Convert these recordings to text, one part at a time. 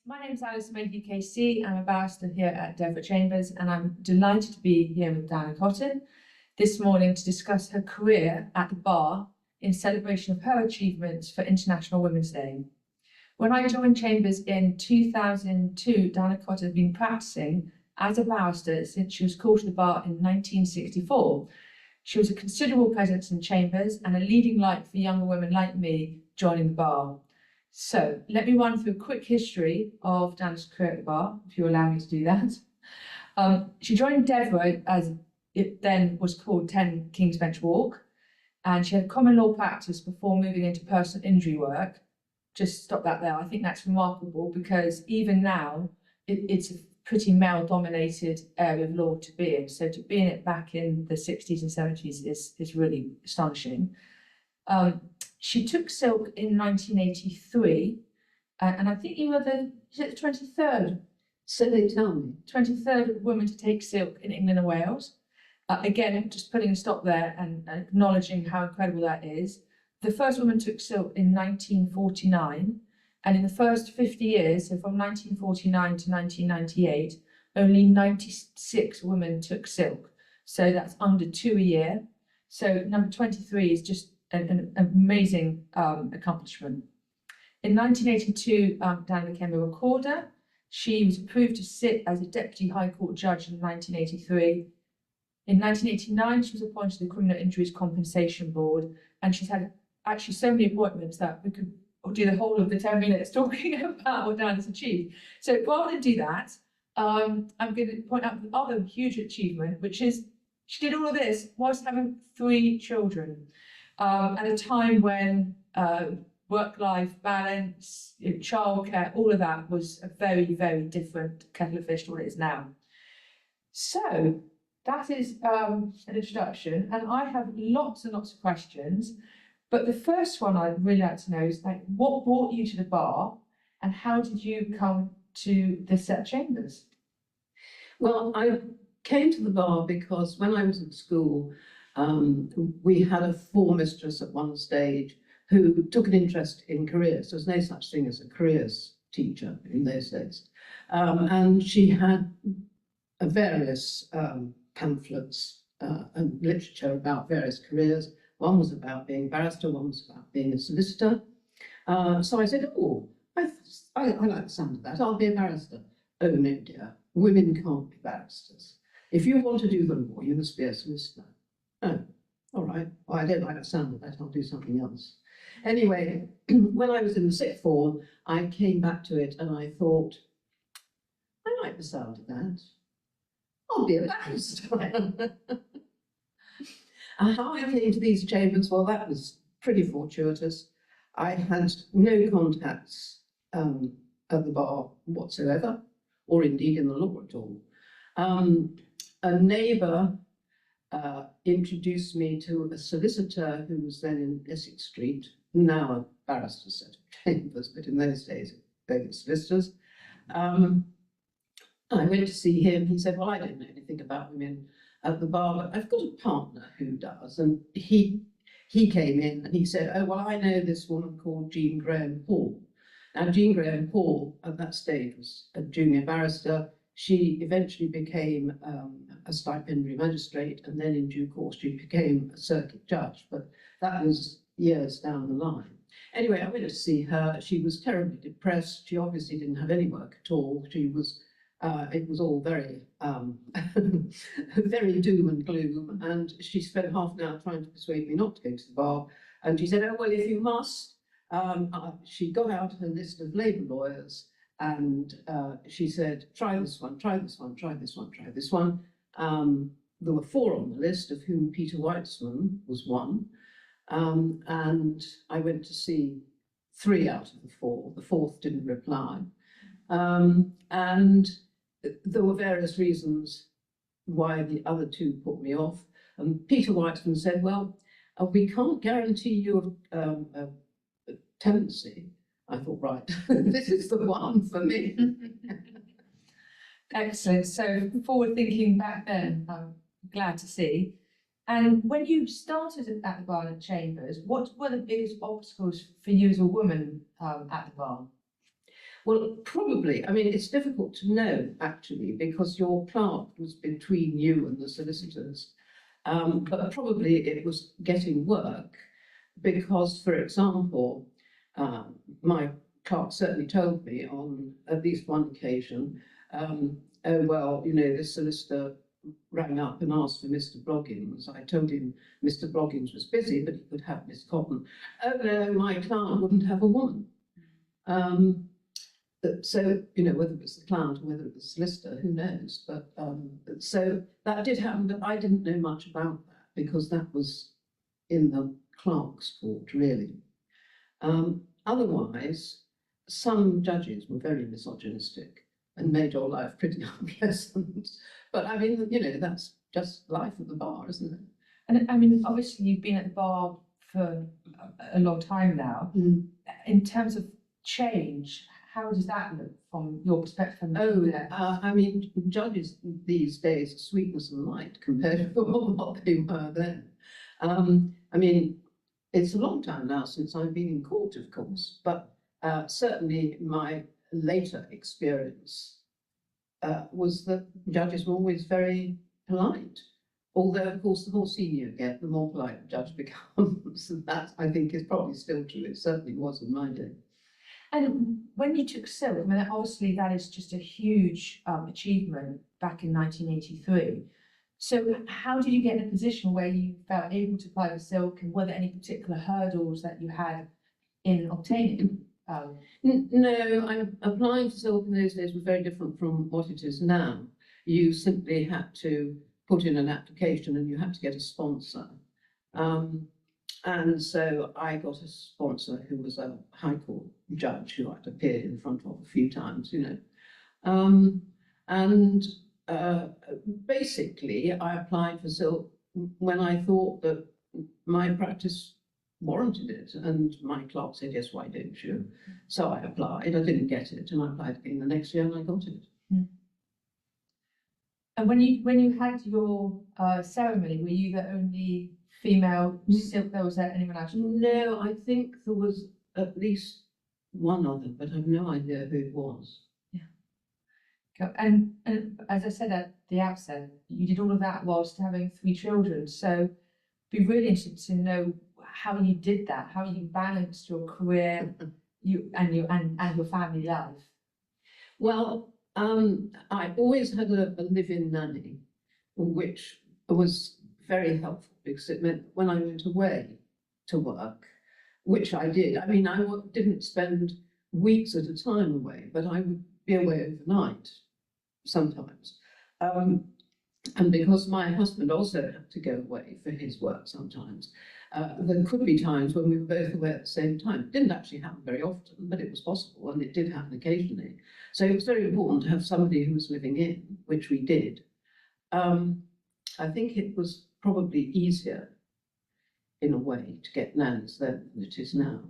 My name is Alice Mayhew KC. I'm a barrister here at Devereux Chambers, and I'm delighted to be here with Diana Cotton this morning to discuss her career at the bar in celebration of her achievements for International Women's Day. When I joined Chambers in 2002, Diana Cotton had been practicing as a barrister since she was called to the bar in 1964. She was a considerable presence in Chambers and a leading light for younger women like me joining the bar. So let me run through a quick history of Diana's career at the bar, if you allow me to do that. She joined Devereux as it then was called 10 King's Bench Walk, and she had common law practice before moving into personal injury work. Just stop that there. I think that's remarkable because even now it's a pretty male-dominated area of law to be in. So to be in it back in the 60s and 70s is really astonishing. She took silk in 1983, and I think you were the 23rd? So they tell me. 23rd woman to take silk in England and Wales. Again, just putting a stop there and acknowledging how incredible that is. The first woman took silk in 1949, and in the first 50 years, so from 1949 to 1998, only 96 women took silk. So that's under 2 a year. So number 23 is just an amazing accomplishment. In 1982, Diana became a recorder. She was approved to sit as a Deputy High Court Judge in 1983. In 1989, she was appointed to the Criminal Injuries Compensation Board, and she's had actually so many appointments that we could do the whole of the 10 minutes talking about what Diana's achieved. So rather than do that, I'm going to point out the other huge achievement, which is she did all of this whilst having 3 children. At a time when work-life balance, childcare, all of that was a very, very different kettle of fish to what it is now. So that is an introduction, and I have lots and lots of questions. But the first one I'd really like to know is, like, what brought you to the bar, and how did you come to this at Chambers? Well, I came to the bar because when I was at school, we had a form mistress at one stage who took an interest in careers. There was no such thing as a careers teacher in those days. And she had various pamphlets and literature about various careers. One was about being a barrister, one was about being a solicitor. So I said, oh, I like the sound of that, I'll be a barrister. Oh no dear, women can't be barristers. If you want to do the law, you must be a solicitor. Oh, all right. Well, I don't like the sound of that. I'll do something else. Anyway, when I was in the sixth form, I came back to it and I thought, I like the sound of that. I'll be a barrister. How I came to these chambers, well, that was pretty fortuitous. I had no contacts at the bar whatsoever, or indeed in the law at all. A neighbour introduced me to a solicitor who was then in Essex Street, now a barrister's set of chambers, but in those days they were solicitors. I went to see him. He said, well, I don't know anything about women at the bar, but I've got a partner who does. And he came in and he said, oh, well, I know this woman called Jean Graham Paul. Now, Jean Graham Paul at that stage was a junior barrister. She eventually became a stipendiary magistrate, and then in due course she became a circuit judge, but that was years down the line. Anyway, I went to see her. She was terribly depressed. She obviously didn't have any work at all. She was, it was all very, very doom and gloom, and she spent half an hour trying to persuade me not to go to the bar, and she said, oh, well, if you must. She got out her list of labour lawyers, and she said, try this one, try this one, try this one, try this one. There were 4 on the list, of whom Peter Weitzman was one. And I went to see 3 out of the 4. The 4th didn't reply. And there were various reasons why the other 2 put me off. And Peter Weitzman said, well, we can't guarantee you a tenancy. I thought, right, this is the one for me. Excellent. So forward thinking back then, I'm glad to see. And when you started at the bar at Chambers, what were the biggest obstacles for you as a woman at the bar? Well, probably. I mean, it's difficult to know actually because your clerk was between you and the solicitors. But probably it was getting work because, for example, my clerk certainly told me on at least one occasion, oh, well, you know, this solicitor rang up and asked for Mr. Bloggins. I told him Mr. Bloggins was busy, but he could have Miss Cotton. Oh, no, my client wouldn't have a woman. So, you know, whether it was the client or whether it was the solicitor, who knows? But so that did happen, but I didn't know much about that because that was in the clerk's court, really. Otherwise, some judges were very misogynistic and made your life pretty unpleasant. But I mean, you know, that's just life at the bar, isn't it? And I mean, obviously you've been at the bar for a long time now. Mm. In terms of change, how does that look from your perspective? Oh, I mean, judges these days are sweetness and light compared to what they were then. I mean, it's a long time now since I've been in court, of course, but certainly my later experience was that judges were always very polite. Although, of course, the more senior you get, the more polite the judge becomes. And that, I think, is probably still true. It certainly was in my day. And when you took silk, I mean, obviously that is just a huge achievement back in 1983. So how did you get in a position where you felt able to apply for silk, and were there any particular hurdles that you had in obtaining? No, applying for silk in those days was very different from what it is now. You simply had to put in an application and you had to get a sponsor. And so I got a sponsor who was a High Court judge who I'd appeared in front of a few times, you know. Basically, I applied for silk when I thought that my practice warranted it, and my clerk said, yes, why don't you? So I applied. I didn't get it, and I applied again the next year, and I got it. Mm. And when you had your ceremony, were you the only female silk there? Was there anyone else? No, I think there was at least one other, but I've no idea who it was. Yeah. And as I said at the outset, you did all of that whilst having 3 children. So be really interested to know how you did that, how you balanced your career, and your family life. Well, I always had a live-in nanny, which was very helpful because it meant when I went away to work, which I did. I mean, I didn't spend weeks at a time away, but I would be away overnight sometimes. And because my husband also had to go away for his work sometimes, there could be times when we were both away at the same time. It didn't actually happen very often, but it was possible, and it did happen occasionally. So it was very important to have somebody who was living in, which we did. I think it was probably easier, in a way, to get nannies then than it is now.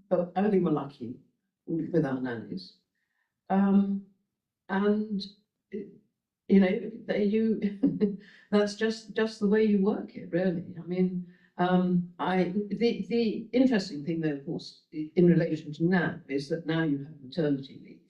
But only we're lucky with our nannies. And you know, that's just the way you work it, really. I mean, the interesting thing, though, of course, in relation to now, is that now you have maternity leave.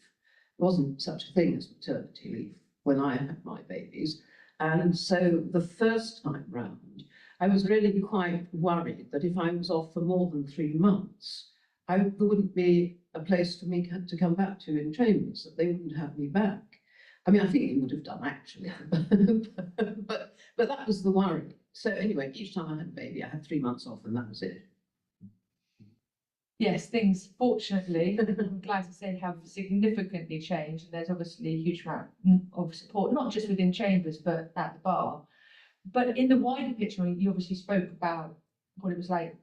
There wasn't such a thing as maternity leave when I had my babies. And so the first time round, I was really quite worried that if I was off for more than 3 months, there wouldn't be a place for me to come back to in Chambers, that they wouldn't have me back. I mean, I think he would have done actually, but that was the worry. So anyway, each time I had a baby, I had 3 months off, and that was it. Yes, things fortunately, I'm glad to say, have significantly changed. And there's obviously a huge amount of support, not just within Chambers, but at the bar. But in the wider picture, you obviously spoke about what it was like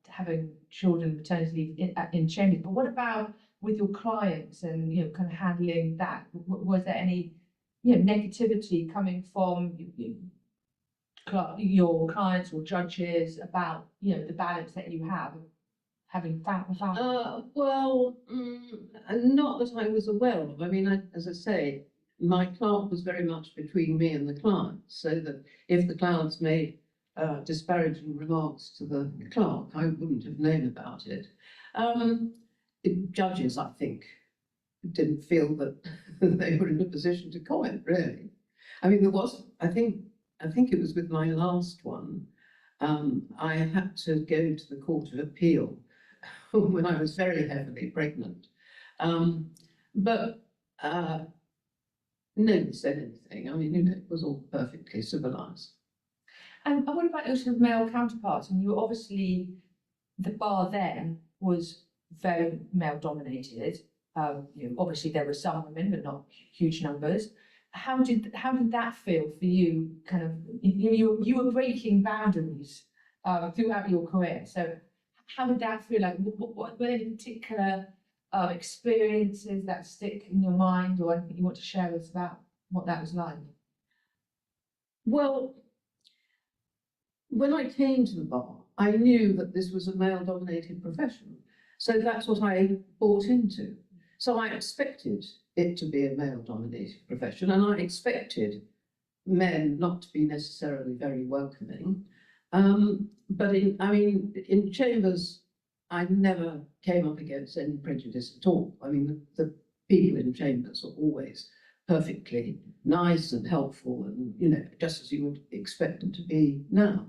having children, maternity leave in Chambers. But what about with your clients and, you know, kind of handling that? Was there any, you know, negativity coming from your clients or judges about, you know, the balance that you have having that? Well, not that I was aware of. I mean, as I say, my clerk was very much between me and the client, so that if the clients made disparaging remarks to the clerk, I wouldn't have known about it. judges, I think, didn't feel that they were in a position to comment, really. I mean, there was, I think it was with my last one, I had to go to the Court of Appeal when I was very heavily pregnant. But nobody said anything. I mean, you know, it was all perfectly civilized. And what about your sort of male counterparts? And you were obviously, the bar then was very male dominated. You know, obviously there were some women, but not huge numbers. How did that feel for you? Kind of, you were breaking boundaries throughout your career. So how did that feel? Like, what were any particular experiences that stick in your mind, or anything you want to share with us about what that was like? Well, when I came to the bar, I knew that this was a male-dominated profession. So that's what I bought into. So I expected it to be a male-dominated profession, and I expected men not to be necessarily very welcoming. But in Chambers, I never came up against any prejudice at all. I mean, the people in Chambers were always perfectly nice and helpful, and, you know, just as you would expect them to be now.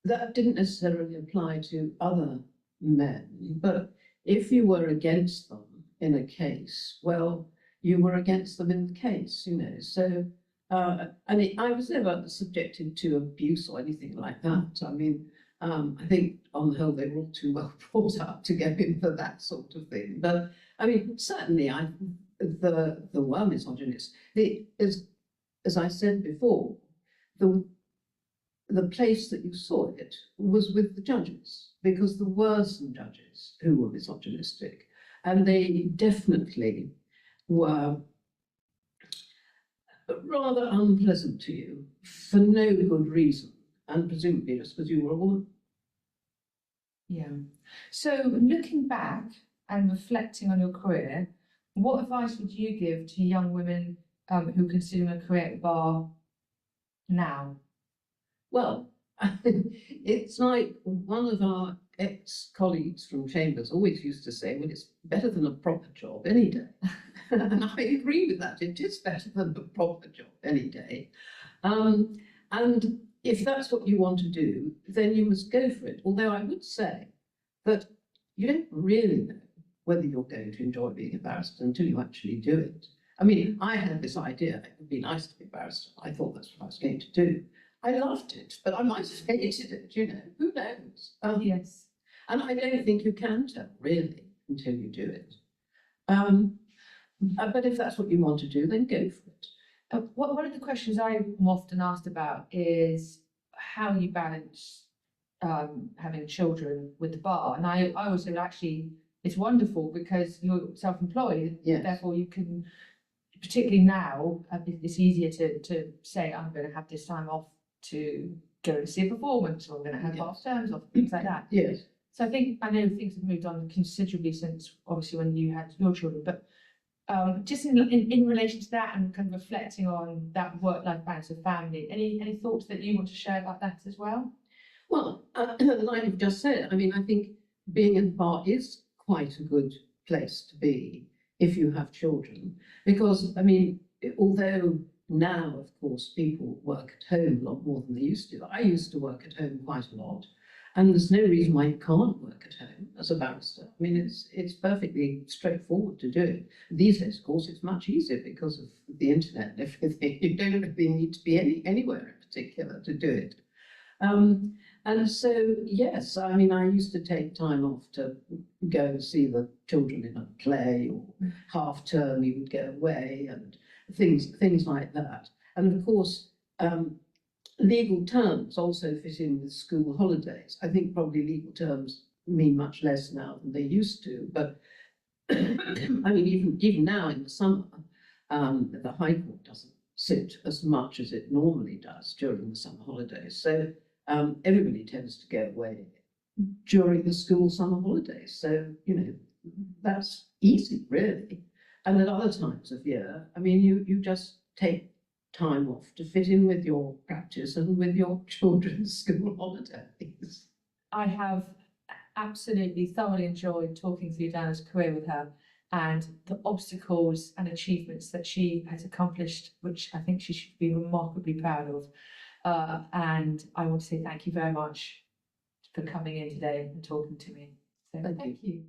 That didn't necessarily apply to other men, but if you were against them in a case, well, you were against them in the case, you know. So, I was never subjected to abuse or anything like that. I mean, I think on the whole they were all too well brought up to go in for that sort of thing. But I mean, certainly, the were misogynists. As I said before, the place that you saw it was with the judges, because there were some judges who were misogynistic, and they definitely were rather unpleasant to you for no good reason, and presumably just because you were a woman. Yeah. So looking back and reflecting on your career, what advice would you give to young women who are considering a career at the bar now? Well, it's like one of our ex-colleagues from Chambers always used to say, well, it's better than a proper job any day. And I agree with that. It is better than a proper job any day. And if that's what you want to do, then you must go for it. Although I would say that you don't really know whether you're going to enjoy being a barrister until you actually do it. I mean, I had this idea, it would be nice to be a barrister. I thought that's what I was going to do. I loved it, but I might have hated it, you know, who knows? Yes. And I don't think you can tell, really, until you do it. But if that's what you want to do, then go for it. One of the questions I'm often asked about is how you balance having children with the bar. And I always say, well, actually, it's wonderful because you're self-employed, Yes. therefore you can, particularly now, it's easier to say, I'm going to have this time off to go and see a performance, or I'm going to have Yes. half terms off, things like that. Yes. So I know things have moved on considerably since obviously when you had your children, but just in relation to that and kind of reflecting on that work-life balance of family, any thoughts that you want to share about that as well? Well, like you've just said, I mean, I think being in the bar is quite a good place to be if you have children, because, I mean, although now, of course, people work at home a lot more than they used to. I used to work at home quite a lot, and there's no reason why you can't work at home as a barrister. I mean, it's perfectly straightforward to do it. These days, of course, it's much easier because of the internet and everything. You don't really need to be anywhere in particular to do it. And so, yes, I mean, I used to take time off to go and see the children in a play, or half term we would go away, and things like that. And of course, legal terms also fit in with school holidays. I think probably legal terms mean much less now than they used to, but I mean, even now in the summer, the High Court doesn't sit as much as it normally does during the summer holidays. So everybody tends to go away during the school summer holidays. So, you know, that's easy, really. And at other times of year, I mean, you just take time off to fit in with your practice and with your children's school holidays. I have absolutely thoroughly enjoyed talking through Diana's career with her and the obstacles and achievements that she has accomplished, which I think she should be remarkably proud of. And I want to say thank you very much for coming in today and talking to me. So Thank you. thank you.